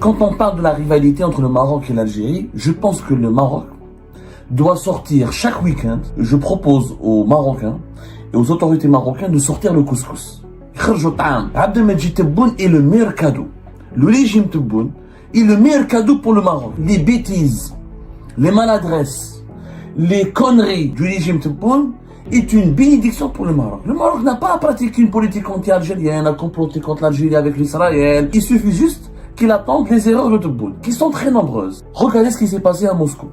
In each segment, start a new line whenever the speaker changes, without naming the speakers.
Quand on parle de la rivalité entre le Maroc et l'Algérie, je pense que le Maroc doit sortir chaque week-end. Je propose aux Marocains et aux autorités marocaines de sortir le couscous. Abdelmajid Tebboune est le meilleur cadeau. Le régime Tebboune est le meilleur cadeau pour le Maroc. Les bêtises, les maladresses, les conneries du régime Tebboune est une bénédiction pour le Maroc. Le Maroc n'a pas à pratiquer une politique anti-algérienne, à comploter contre l'Algérie avec l'Israël. Il suffit juste qu'il attende les erreurs de Tebboune, qui sont très nombreuses. Regardez ce qui s'est passé à Moscou.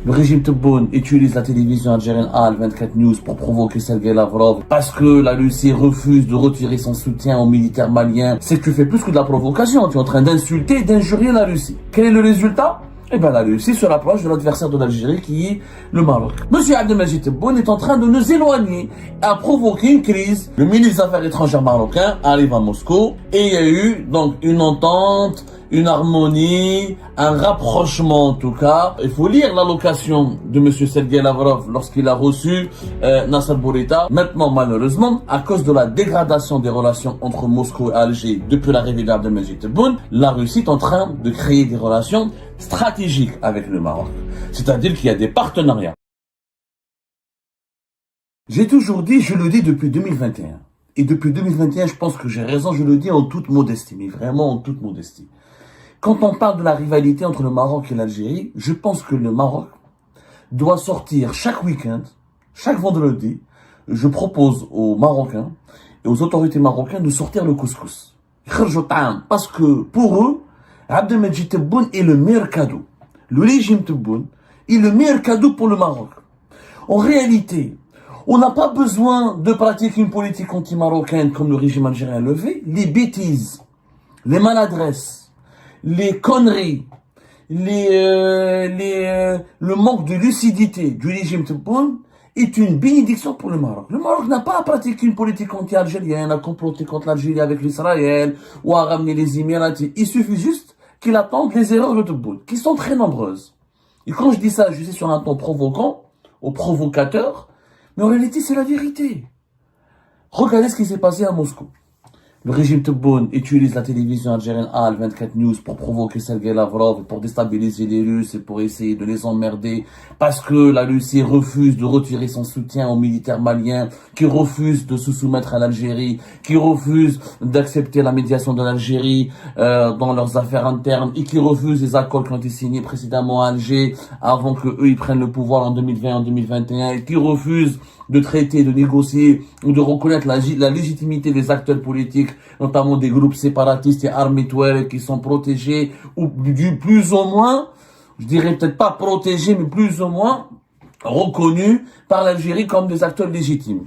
Le régime Tebboune utilise la télévision algérienne Al-24 News pour provoquer Sergei Lavrov parce que la Russie refuse de retirer son soutien aux militaires maliens. C'est que tu fais plus que de la provocation. Tu es en train d'insulter et d'injurier la Russie. Quel est le résultat? Eh bien, la Russie se rapproche de l'adversaire de l'Algérie qui est le Maroc. Monsieur Abdelmajid Tebboune est en train de nous éloigner, a provoqué une crise. Le ministre des Affaires étrangères marocain arrive à Moscou et il y a eu donc une entente, une harmonie, un rapprochement en tout cas. Il faut lire l'allocation de monsieur Sergei Lavrov lorsqu'il a reçu Nasser Bourita. Maintenant, malheureusement, à cause de la dégradation des relations entre Moscou et Alger depuis l'arrivée d'Abdelmajid Tebboune, la Russie est en train de créer des relations stratégiques avec le Maroc. C'est-à-dire qu'il y a des partenariats. J'ai toujours dit, je le dis depuis 2021. Et depuis 2021, je pense que j'ai raison, je le dis en toute modestie, mais vraiment en toute modestie. Quand on parle de la rivalité entre le Maroc et l'Algérie, je pense que le Maroc doit sortir chaque week-end, chaque vendredi, je propose aux Marocains et aux autorités marocaines de sortir le couscous. Parce que pour eux, Abdelmajid Tebboune est le meilleur cadeau. Le régime Tebboune est le meilleur cadeau pour le Maroc. En réalité, on n'a pas besoin de pratiquer une politique anti-marocaine comme le régime algérien le fait. Les bêtises, les maladresses, les conneries, le manque de lucidité du régime Tebboune est une bénédiction pour le Maroc. Le Maroc n'a pas à pratiquer une politique anti-algérienne, à comploter contre l'Algérie avec l'Israël ou à ramener les Émiratis. Il suffit juste qu'il attende les erreurs de Tebboune, qui sont très nombreuses. Et quand je dis ça, je dis sur un ton provoquant, aux provocateurs, mais en réalité, c'est la vérité. Regardez ce qui s'est passé à Moscou. Le régime Tebboune utilise la télévision algérienne Al-24 News pour provoquer Sergei Lavrov, pour déstabiliser les Russes et pour essayer de les emmerder parce que la Russie refuse de retirer son soutien aux militaires maliens, qui refuse de se soumettre à l'Algérie, qui refuse d'accepter la médiation de l'Algérie dans leurs affaires internes et qui refuse les accords qui ont été signés précédemment à Alger avant que eux ils prennent le pouvoir en 2020, en 2021 et qui refuse de traiter, de négocier ou de reconnaître la légitimité des acteurs politiques, notamment des groupes séparatistes et armés touaregs qui sont protégés ou du plus ou moins, je dirais peut-être pas protégés, mais plus ou moins reconnus par l'Algérie comme des acteurs légitimes.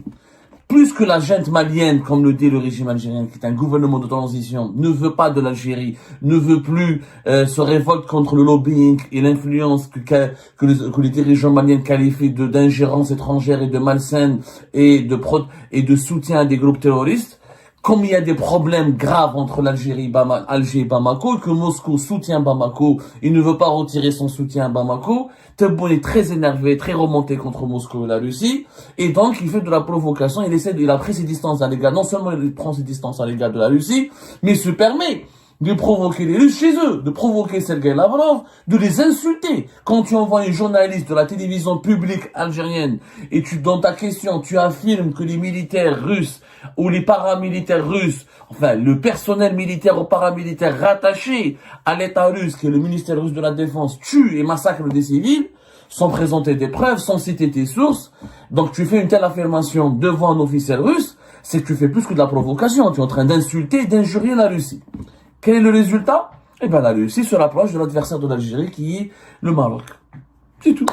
Plus que la junte malienne, comme le dit le régime algérien, qui est un gouvernement de transition, ne veut pas de l'Algérie, ne veut plus se révolte contre le lobbying et l'influence que les dirigeants maliens qualifient d'ingérence étrangère et de malsaine et de soutien à des groupes terroristes. Comme il y a des problèmes graves entre Alger et Bamako, et que Moscou soutient Bamako, il ne veut pas retirer son soutien à Bamako, Tebboune est très énervé, très remonté contre Moscou et la Russie, et donc il fait de la provocation, il a pris ses distances à l'égard, non seulement il prend ses distances à l'égard de la Russie, mais il se permet de provoquer les Russes chez eux, de provoquer Sergei Lavrov, de les insulter. Quand tu envoies une journaliste de la télévision publique algérienne et dans ta question, tu affirmes que les militaires russes ou les paramilitaires russes, enfin, le personnel militaire ou paramilitaire rattaché à l'État russe, qui est le ministère russe de la Défense, tue et massacre des civils, sans présenter des preuves, sans citer tes sources. Donc tu fais une telle affirmation devant un officiel russe, c'est que tu fais plus que de la provocation. Tu es en train d'insulter et d'injurier la Russie. Quel est le résultat? Eh bien, la Russie se rapproche de l'adversaire de l'Algérie qui est le Maroc. C'est tout.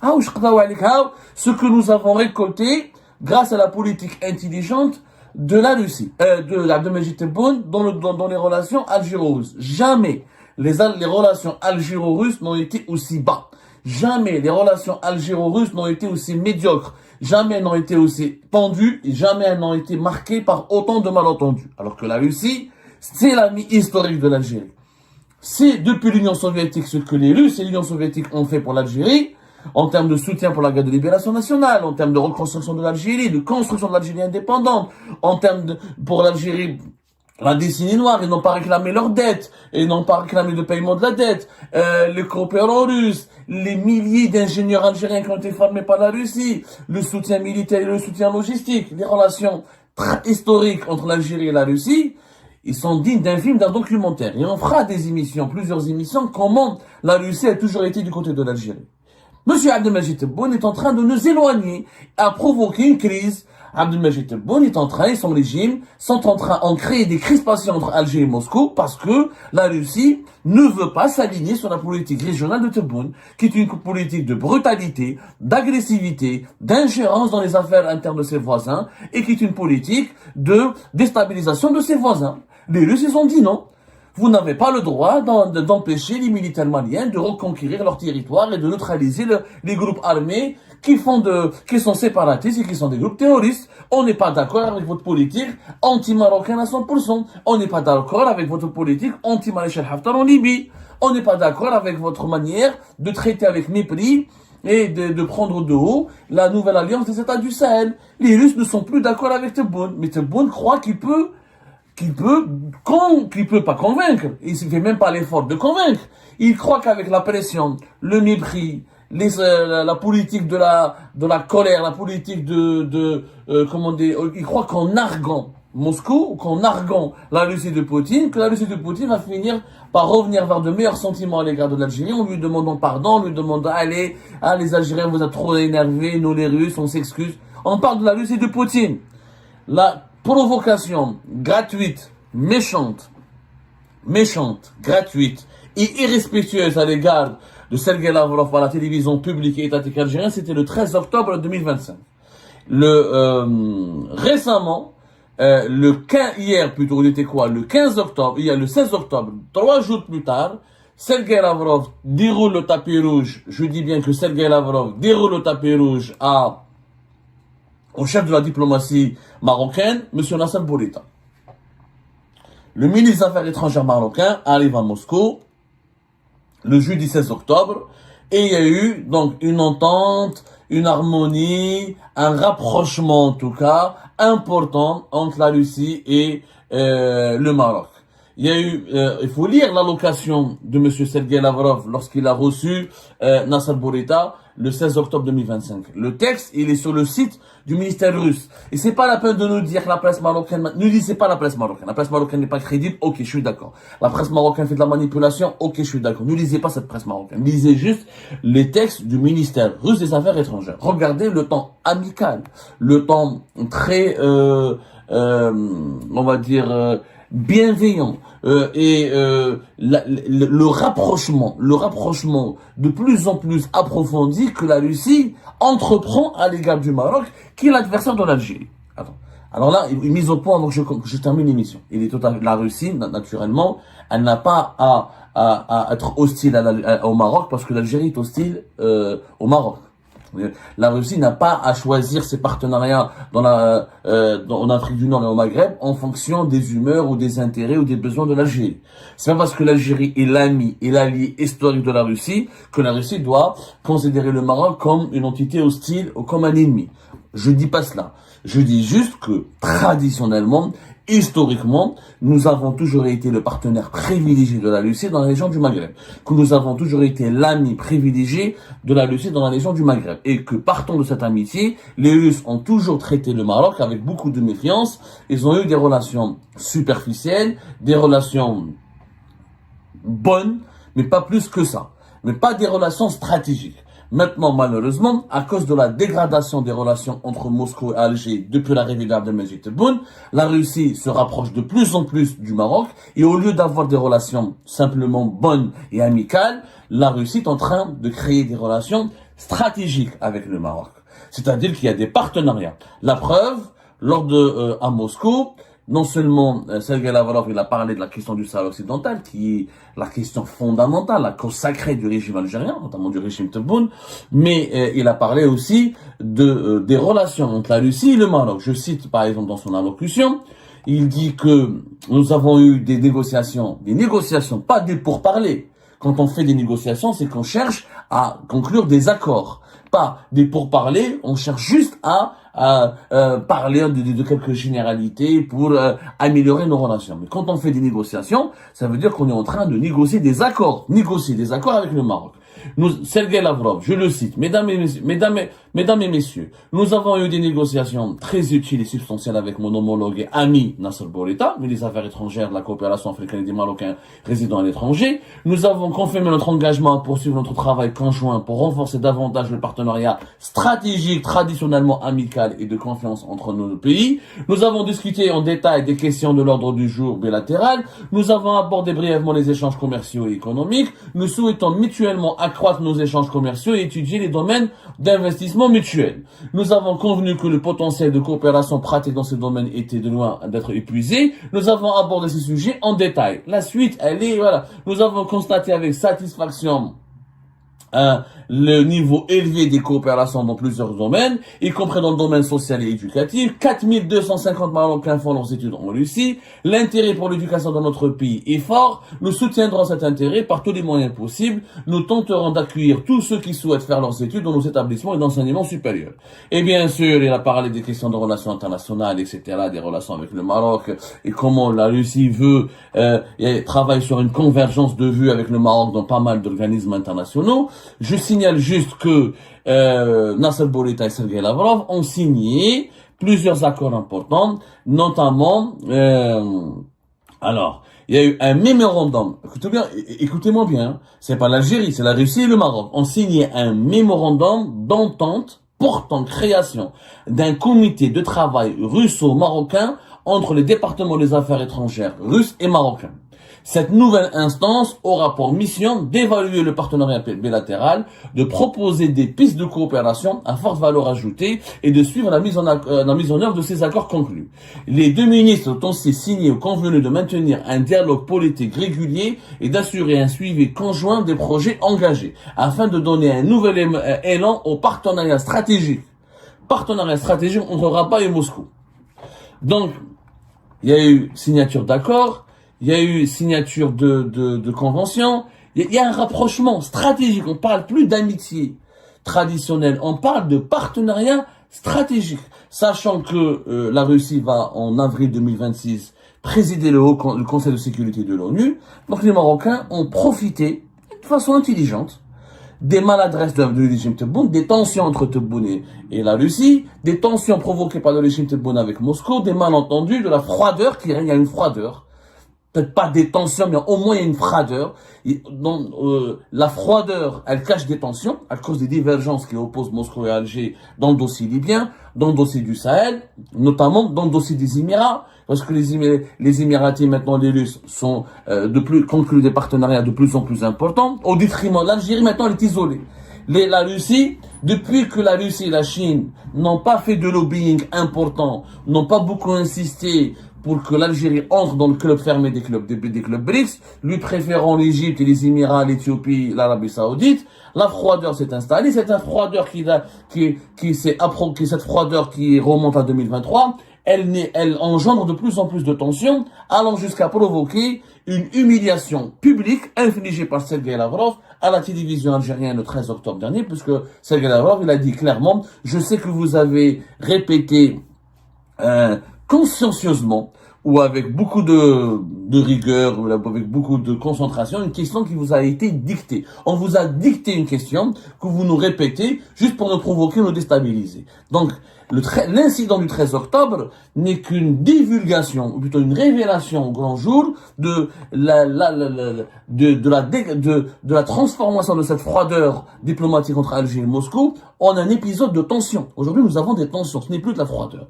Ce que nous avons récolté grâce à la politique intelligente de la Russie, de Abdelmajid Tebboune dans les relations algéro-russes. Jamais les relations algéro-russes n'ont été aussi bas. Jamais les relations algéro-russes n'ont été aussi médiocres. Jamais elles n'ont été aussi tendues et jamais elles n'ont été marquées par autant de malentendus. Alors que la Russie, c'est l'ami historique de l'Algérie. C'est depuis l'Union soviétique ce que les Russes et l'Union soviétique ont fait pour l'Algérie, en termes de soutien pour la guerre de libération nationale, en termes de reconstruction de l'Algérie, de construction de l'Algérie indépendante, en termes pour l'Algérie La décennie noire, ils n'ont pas réclamé leur dette, ils n'ont pas réclamé le paiement de la dette, les coopérants russes, les milliers d'ingénieurs algériens qui ont été formés par la Russie, le soutien militaire et le soutien logistique, les relations historiques entre l'Algérie et la Russie, ils sont dignes d'un film, d'un documentaire. Et on fera des émissions, plusieurs émissions, comment la Russie a toujours été du côté de l'Algérie. Monsieur Abdelmajid Tebboune est en train de nous éloigner, a provoqué une crise. Abdelmajid Tebboune est en train, et son régime sont en train de créer des crispations entre Alger et Moscou parce que la Russie ne veut pas s'aligner sur la politique régionale de Tebboune, qui est une politique de brutalité, d'agressivité, d'ingérence dans les affaires internes de ses voisins et qui est une politique de déstabilisation de ses voisins. Les Russes, ils ont dit non. Vous n'avez pas le droit d'empêcher les militaires maliens de reconquérir leur territoire et de neutraliser les groupes armés qui sont séparatistes et qui sont des groupes terroristes. On n'est pas d'accord avec votre politique anti-marocaine à 100%. On n'est pas d'accord avec votre politique anti-maréchal Haftar en Libye. On n'est pas d'accord avec votre manière de traiter avec mépris et de prendre de haut la nouvelle alliance des États du Sahel. Les Russes ne sont plus d'accord avec Tebboune, mais Tebboune croit qu'il peut pas convaincre. Il ne fait même pas l'effort de convaincre. Il croit qu'avec la pression, le mépris, la politique de la colère, la politique comment dire, il croit qu'en narguant Moscou, qu'en narguant la Russie de Poutine, que la Russie de Poutine va finir par revenir vers de meilleurs sentiments à l'égard de l'Algérie, en lui demandant pardon, en lui demandant, allez, les Algériens vous êtes trop énervés, nous les Russes, on s'excuse. On parle de la Russie de Poutine. La provocation gratuite, méchante, gratuite et irrespectueuse à l'égard de Sergei Lavrov par la télévision publique et étatique algérienne, c'était le 13 octobre 2025. Récemment, hier plutôt, il était quoi? Le 15 octobre, il y a le 16 octobre, 3 jours plus tard, Sergei Lavrov déroule le tapis rouge, je dis bien que Sergei Lavrov déroule le tapis rouge au chef de la diplomatie marocaine, M. Nasser Bourita. Le ministre des Affaires étrangères marocain arrive à Moscou le jeudi 16 octobre et il y a eu donc une entente, une harmonie, un rapprochement en tout cas important entre la Russie et le Maroc. Il y a eu, il faut lire l'allocation de M. Sergei Lavrov lorsqu'il a reçu Nasser Bourita le 16 octobre 2025. Le texte, il est sur le site du ministère russe. Et c'est pas la peine de nous dire que la presse marocaine, ne lisez pas la presse marocaine. La presse marocaine n'est pas crédible, ok, je suis d'accord. La presse marocaine fait de la manipulation, ok, je suis d'accord. Ne lisez pas cette presse marocaine. Lisez juste les textes du ministère russe des Affaires étrangères. Regardez le temps amical, le temps très, on va dire, bienveillant le rapprochement de plus en plus approfondi que la Russie entreprend à l'égard du Maroc, qui est l'adversaire de l'Algérie. Attends. Alors là, mise au point, donc je termine l'émission. La Russie, naturellement, elle n'a pas à être hostile au Maroc parce que l'Algérie est hostile au Maroc. La Russie n'a pas à choisir ses partenariats en Afrique du Nord et au Maghreb en fonction des humeurs ou des intérêts ou des besoins de l'Algérie. C'est pas parce que l'Algérie est l'ami et l'allié historique de la Russie que la Russie doit considérer le Maroc comme une entité hostile ou comme un ennemi. Je dis pas cela. Je dis juste que traditionnellement, historiquement, nous avons toujours été le partenaire privilégié de la Russie dans la région du Maghreb. Que nous avons toujours été l'ami privilégié de la Russie dans la région du Maghreb. Et que partant de cette amitié, les Russes ont toujours traité le Maroc avec beaucoup de méfiance. Ils ont eu des relations superficielles, des relations bonnes, mais pas plus que ça. Mais pas des relations stratégiques. Maintenant, malheureusement, à cause de la dégradation des relations entre Moscou et Alger depuis l'arrivée d'Abdelmajid Tebboune, la Russie se rapproche de plus en plus du Maroc et au lieu d'avoir des relations simplement bonnes et amicales, la Russie est en train de créer des relations stratégiques avec le Maroc. C'est-à-dire qu'il y a des partenariats. La preuve, à Moscou, non seulement Sergei Lavrov il a parlé de la question du Sahel occidental, qui est la question fondamentale, la cause sacrée du régime algérien, notamment du régime Tebboune, mais il a parlé aussi des relations entre la Russie et le Maroc. Je cite par exemple dans son allocution, il dit que nous avons eu des négociations, pas des pourparlers. Quand on fait des négociations, c'est qu'on cherche à conclure des accords. Pas des pourparlers, on cherche juste à à parler de quelques généralités pour améliorer nos relations. Mais quand on fait des négociations, ça veut dire qu'on est en train de négocier des accords avec le Maroc. Sergei Lavrov, je le cite, mesdames et messieurs, nous avons eu des négociations très utiles et substantielles avec mon homologue et ami Nasser Bourita, ministre des Affaires étrangères, de la coopération africaine et des Marocains résidant à l'étranger. Nous avons confirmé notre engagement à poursuivre notre travail conjoint pour renforcer davantage le partenariat stratégique, traditionnellement amical et de confiance entre nos deux pays. Nous avons discuté en détail des questions de l'ordre du jour bilatéral. Nous avons abordé brièvement les échanges commerciaux et économiques. Nous souhaitons mutuellement accroître nos échanges commerciaux et étudier les domaines d'investissement mutuel. Nous avons convenu que le potentiel de coopération pratique dans ce domaine était de loin d'être épuisé. Nous avons abordé ces sujets en détail. La suite, elle est, voilà. Nous avons constaté avec satisfaction le niveau élevé des coopérations dans plusieurs domaines, y compris dans le domaine social et éducatif. 4250 Marocains font leurs études en Russie. L'intérêt pour l'éducation dans notre pays est fort. Nous soutiendrons cet intérêt par tous les moyens possibles. Nous tenterons d'accueillir tous ceux qui souhaitent faire leurs études dans nos établissements et d'enseignement supérieur. Et bien sûr, il a parlé des questions de relations internationales, etc., des relations avec le Maroc, et comment la Russie veut et travaille sur une convergence de vues avec le Maroc dans pas mal d'organismes internationaux. Je signale juste que Nasser Bourita et Sergei Lavrov ont signé plusieurs accords importants, notamment, alors, il y a eu un mémorandum, écoutez-moi bien, c'est pas l'Algérie, c'est la Russie et le Maroc, ont signé un mémorandum d'entente portant création d'un comité de travail russo-marocain entre les départements des affaires étrangères russes et marocains. Cette nouvelle instance aura pour mission d'évaluer le partenariat bilatéral, de proposer des pistes de coopération à forte valeur ajoutée et de suivre la mise en œuvre de ces accords conclus. Les deux ministres ont aussi signé ou convenu de maintenir un dialogue politique régulier et d'assurer un suivi conjoint des projets engagés afin de donner un nouvel élan au partenariat stratégique. Partenariat stratégique entre Rabat et Moscou. Donc, il y a eu signature d'accords, il y a eu signature de conventions, il y a un rapprochement stratégique, on parle plus d'amitié traditionnelle, on parle de partenariat stratégique, sachant que la Russie va en avril 2026 présider le Conseil de sécurité de l'ONU, donc les Marocains ont profité de façon intelligente des maladresses de régime Tebboune, des tensions entre Tebboune et la Russie, des tensions provoquées par le régime Tebboune avec Moscou, des malentendus, de la froideur qui règne, il y a une froideur. Peut-être pas des tensions, mais au moins il y a une froideur. La froideur, elle cache des tensions à cause des divergences qui opposent Moscou et Alger dans le dossier libyen, dans le dossier du Sahel, notamment dans le dossier des Émirats, parce que les Émiratis, maintenant les Russes, sont concluent des partenariats de plus en plus importants, au détriment de l'Algérie. Maintenant elle est isolée. La Russie, depuis que la Russie et la Chine n'ont pas fait de lobbying important, n'ont pas beaucoup insisté pour que l'Algérie entre dans le club fermé des clubs BRICS, lui préférant l'Égypte et les Émirats, l'Éthiopie, l'Arabie Saoudite, la froideur s'est installée. C'est une froideur cette froideur qui remonte à 2023. Elle engendre de plus en plus de tensions, allant jusqu'à provoquer une humiliation publique infligée par Sergei Lavrov à la télévision algérienne le 13 octobre dernier, puisque Sergei Lavrov, il a dit clairement, je sais que vous avez répété, consciencieusement ou avec beaucoup de rigueur ou avec beaucoup de concentration, une question qui vous a été dictée. On vous a dicté une question que vous nous répétez juste pour nous provoquer, nous déstabiliser. Donc, l'incident du 13 octobre n'est qu'une divulgation, ou plutôt une révélation au grand jour de la transformation de cette froideur diplomatique entre Alger et Moscou en un épisode de tension. Aujourd'hui, nous avons des tensions, ce n'est plus de la froideur.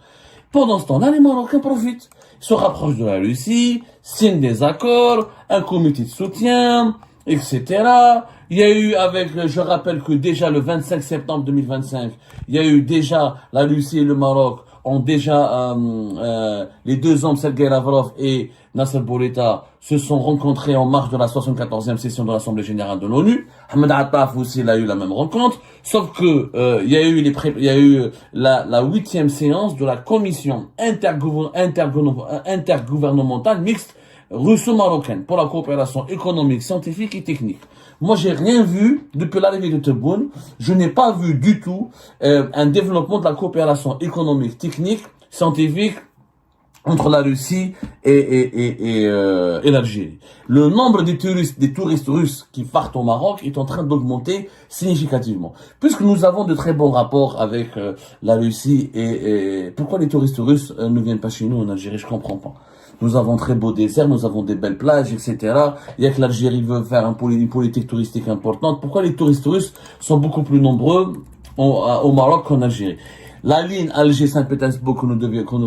Pendant ce temps-là, les Marocains profitent, se rapprochent de la Russie, signent des accords, un comité de soutien, etc. Il y a eu je rappelle que déjà le 25 septembre 2025, il y a eu déjà la Russie et le Maroc ont déjà, les deux hommes, Sergei Lavrov et Nasser Bourita, se sont rencontrés en marge de la 74e session de l'Assemblée Générale de l'ONU. Ahmed Attaf aussi, il a eu la même rencontre. Sauf que, il y a eu la 8e séance de la commission intergouvernementale mixte, russo-marocaine pour la coopération économique, scientifique et technique. Moi, j'ai rien vu depuis l'arrivée de Tebboune. Je n'ai pas vu du tout un développement de la coopération économique, technique, scientifique entre la Russie et l'Algérie. Le nombre des touristes russes qui partent au Maroc est en train d'augmenter significativement. Puisque nous avons de très bons rapports avec la Russie et pourquoi les touristes russes ne viennent pas chez nous en Algérie, je comprends pas. Nous avons très beaux déserts, nous avons des belles plages, etc. Il y a que l'Algérie veut faire une politique touristique importante. Pourquoi les touristes russes sont beaucoup plus nombreux au Maroc qu'en Algérie? La ligne Alger-Saint-Pétersbourg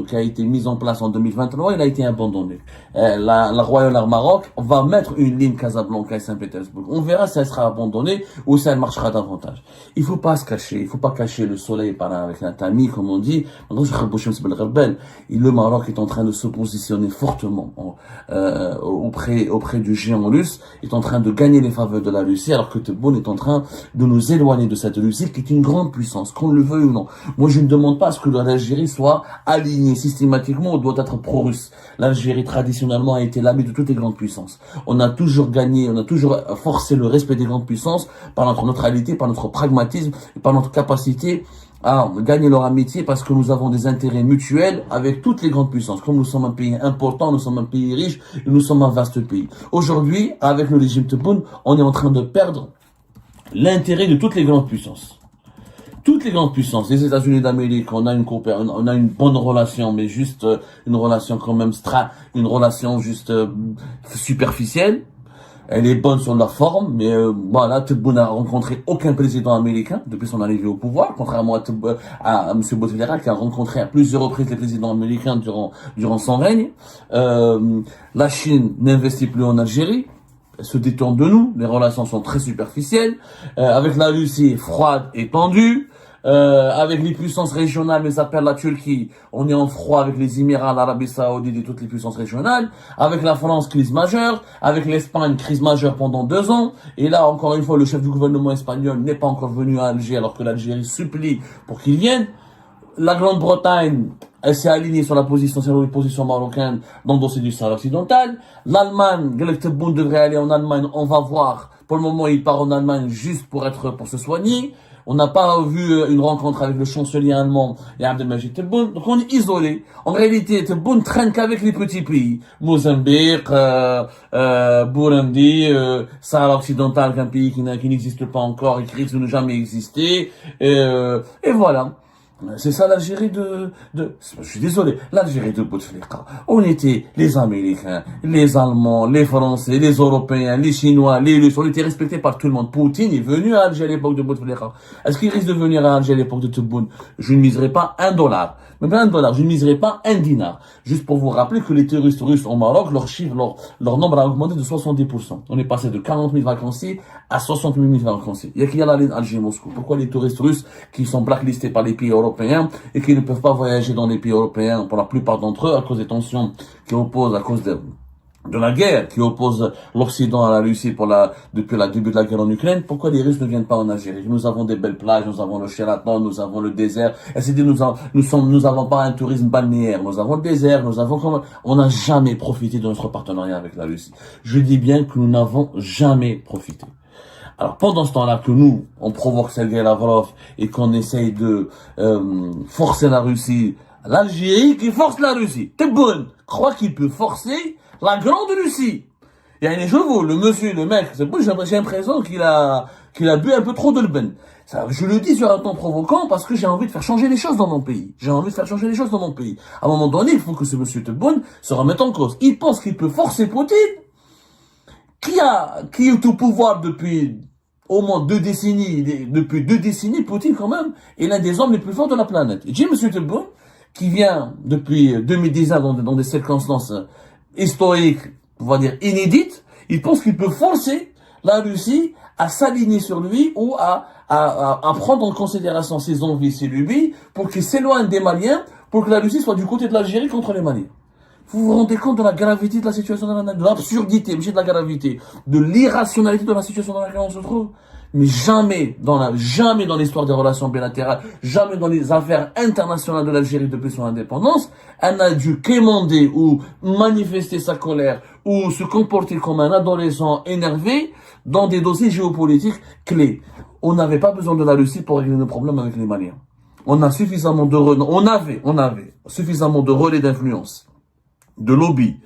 qui a été mise en place en 2023, elle a été abandonnée. La Royal Air Maroc va mettre une ligne Casablanca et Saint-Pétersbourg. On verra si elle sera abandonnée ou si elle marchera davantage. Il faut pas se cacher, il faut pas cacher le soleil avec la tamis, comme on dit. Et le Maroc est en train de se positionner fortement auprès du géant russe, est en train de gagner les faveurs de la Russie, alors que Tebboune est en train de nous éloigner de cette Russie qui est une grande puissance, qu'on le veuille ou non. Moi, je ne demande pas à ce que l'Algérie soit alignée systématiquement ou doit être pro-russe. L'Algérie, traditionnellement, a été l'ami de toutes les grandes puissances. On a toujours gagné, on a toujours forcé le respect des grandes puissances par notre neutralité, par notre pragmatisme et par notre capacité à gagner leur amitié parce que nous avons des intérêts mutuels avec toutes les grandes puissances. Comme nous sommes un pays important, nous sommes un pays riche et nous sommes un vaste pays. Aujourd'hui, avec le régime Tebboune, on est en train de perdre l'intérêt de toutes les grandes puissances. Toutes les grandes puissances, les États-Unis d'Amérique, on a une bonne relation, mais juste une relation quand même une relation juste superficielle. Elle est bonne sur la forme, mais voilà, Tebboune n'a rencontré aucun président américain depuis son arrivée au pouvoir, contrairement à M. Bouteflika qui a rencontré à plusieurs reprises les présidents américains durant son règne. La Chine n'investit plus en Algérie. Elle se détourne de nous, les relations sont très superficielles, avec la Russie froide et tendue, avec les puissances régionales, mais ça perd la Turquie, on est en froid avec les Émirats, l'Arabie Saoudite et toutes les puissances régionales, avec la France, crise majeure, avec l'Espagne, crise majeure pendant 2 ans, et là, encore une fois, le chef du gouvernement espagnol n'est pas encore venu à Alger, alors que l'Algérie supplie pour qu'il vienne. La Grande-Bretagne, elle s'est alignée sur la position marocaine dans le dossier du Sahara occidental. L'Allemagne, Galek Tebboune devrait aller en Allemagne, on va voir. Pour le moment, il part en Allemagne juste pour se soigner. On n'a pas vu une rencontre avec le chancelier allemand et Abdelmajid Tebboune. Donc on est isolé. En réalité, Tebboune traîne qu'avec les petits pays. Mozambique, Burundi, Sahara occidental, un pays qui n'existe pas encore et qui risque de ne jamais exister. Et voilà. C'est ça l'Algérie je suis désolé, l'Algérie de Bouteflika. On était les Américains, les Allemands, les Français, les Européens, les Chinois, les Russes. On était respectés par tout le monde. Poutine est venu à Alger à l'époque de Bouteflika. Est-ce qu'il risque de venir à Alger à l'époque de Tebboune? Je ne miserai pas $1. Même pas $1. Je ne miserai pas un dinar. Juste pour vous rappeler que les touristes russes au Maroc, leur nombre a augmenté de 70%. On est passé de 40 000 vacanciers à 60 000 vacanciers. Il y a qui a la ligne Alger-Moscou. Pourquoi les touristes russes qui sont blacklistés par les pays européens et qui ne peuvent pas voyager dans les pays européens pour la plupart d'entre eux à cause des tensions qui opposent, à cause de la guerre qui oppose l'Occident à la Russie depuis le début de la guerre en Ukraine, pourquoi les Russes ne viennent pas en Algérie? Nous avons des belles plages, nous avons le Sheraton, nous avons le désert. Nous n'avons pas un tourisme balnéaire, nous avons le désert, on n'a jamais profité de notre partenariat avec la Russie. Je dis bien que nous n'avons jamais profité. Alors pendant ce temps-là que nous, on provoque Sergei Lavrov et qu'on essaye de forcer la Russie, l'Algérie qui force la Russie. Tebboune croit qu'il peut forcer la grande Russie. Il y a les chevaux, le monsieur, le mec, c'est bon, j'ai l'impression qu'il a bu un peu trop de l'ben. Je le dis sur un ton provoquant parce que j'ai envie de faire changer les choses dans mon pays. À un moment donné, il faut que ce monsieur Tebboune se remette en cause. Il pense qu'il peut forcer Poutine, qui est au pouvoir depuis au moins 2 décennies. Depuis 2 décennies, Poutine, quand même, est l'un des hommes les plus forts de la planète. Et j'ai monsieur Tebboune, qui vient depuis 2019 dans des circonstances historique, on va dire inédite, il pense qu'il peut forcer la Russie à s'aligner sur lui ou à prendre en considération ses envies, ses lubies, pour qu'il s'éloigne des Maliens, pour que la Russie soit du côté de l'Algérie contre les Maliens. Vous vous rendez compte de la gravité de la situation, de l'absurdité, de la gravité, de l'irrationalité de la situation dans laquelle on se trouve? Mais jamais dans l'histoire des relations bilatérales, jamais dans les affaires internationales de l'Algérie depuis son indépendance, elle n'a dû quémander ou manifester sa colère ou se comporter comme un adolescent énervé dans des dossiers géopolitiques clés. On n'avait pas besoin de la Russie pour régler nos problèmes avec les Maliens. On avait suffisamment de relais d'influence, de lobby,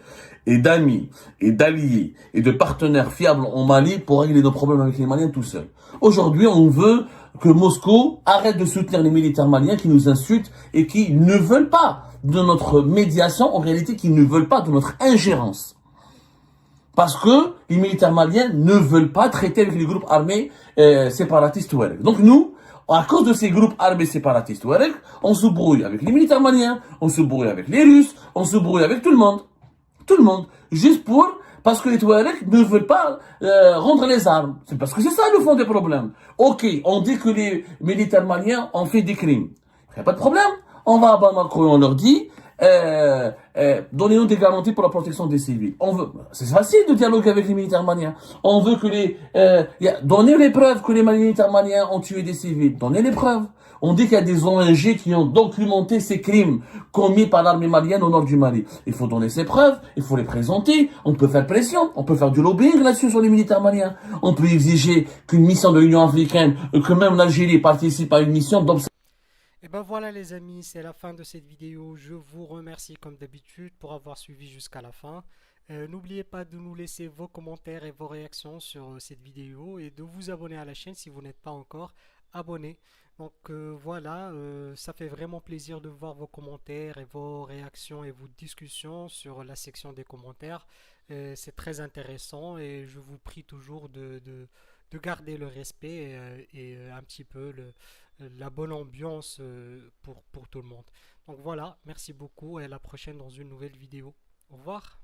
et d'amis, et d'alliés, et de partenaires fiables en Mali pour régler nos problèmes avec les Maliens tout seuls. Aujourd'hui, on veut que Moscou arrête de soutenir les militaires maliens qui nous insultent et qui ne veulent pas de notre médiation, en réalité qui ne veulent pas de notre ingérence. Parce que les militaires maliens ne veulent pas traiter avec les groupes armés séparatistes Touareg. Donc nous, à cause de ces groupes armés séparatistes Touareg, on se brouille avec les militaires maliens, on se brouille avec les Russes, on se brouille avec tout le monde. Tout le monde. Juste parce que les Touaregs ne veulent pas rendre les armes. C'est parce que c'est ça le fond des problèmes. Ok, on dit que les militaires maliens ont fait des crimes. Il n'y a pas de problème. On va à Bamako et on leur dit, donnez-nous des garanties pour la protection des civils. C'est facile de dialoguer avec les militaires maliens. On veut que donnez les preuves que les militaires maliens ont tué des civils. Donnez les preuves. On dit qu'il y a des ONG qui ont documenté ces crimes commis par l'armée malienne au nord du Mali. Il faut donner ces preuves, il faut les présenter, on peut faire pression, on peut faire du lobbying là-dessus sur les militaires maliens. On peut exiger qu'une mission de l'Union africaine, que même l'Algérie participe à une mission d'observation.
Et ben voilà les amis, c'est la fin de cette vidéo. Je vous remercie comme d'habitude pour avoir suivi jusqu'à la fin. N'oubliez pas de nous laisser vos commentaires et vos réactions sur cette vidéo et de vous abonner à la chaîne si vous n'êtes pas encore abonné. Donc voilà, ça fait vraiment plaisir de voir vos commentaires et vos réactions et vos discussions sur la section des commentaires. C'est très intéressant et je vous prie toujours de garder le respect et un petit peu la bonne ambiance pour tout le monde. Donc voilà, merci beaucoup et à la prochaine dans une nouvelle vidéo. Au revoir.